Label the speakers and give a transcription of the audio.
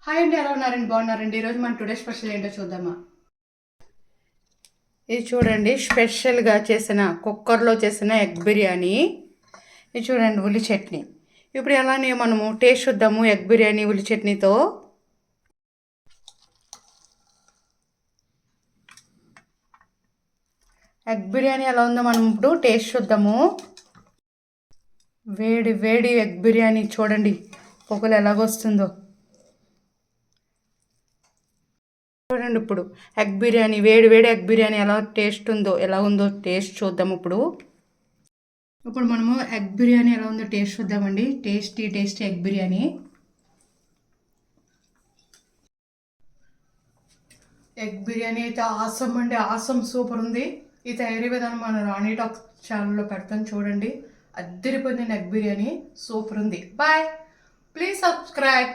Speaker 1: Hi అండి, ఎలా ఉన్నారండి? బాగున్నారండి? ఈరోజు మన టుడే స్పెషల్ ఏంటో చూద్దామా. ఇది చూడండి, స్పెషల్గా చేసిన కుక్కర్లో చేసిన ఎగ్ బిర్యానీ. ఇది చూడండి, ఉల్లి చట్నీ. ఇప్పుడు ఎలానే మనము టేస్ట్ చూద్దాము ఎగ్ బిర్యానీ ఉల్లి చట్నీతో. ఎగ్ బిర్యానీ ఎలా ఉందో మనం ఇప్పుడు టేస్ట్ చూద్దాము. వేడి వేడి ఎగ్ బిర్యానీ చూడండి, పొగలు ఎలాగొస్తుందో చూడండి. ఇప్పుడు ఎగ్ బిర్యానీ, వేడి వేడి ఎగ్ బిర్యానీ ఎలా ఉందో టేస్ట్ చూద్దాం. ఇప్పుడు మనము ఎగ్ బిర్యానీ ఎలా ఉందో టేస్ట్ చూద్దామండి. Tasty egg biryani. Egg biryani అయితే ఆసమ్ అండి, ఆసమ్ సూపర్ ఉంది. ఈ తయారీ విధానం మన రాణి టాక్ ఛానల్లో పెడతాను చూడండి. అద్దరిపోయింది ఎగ్ బిర్యానీ, సూపర్ ఉంది. Bye, please subscribe.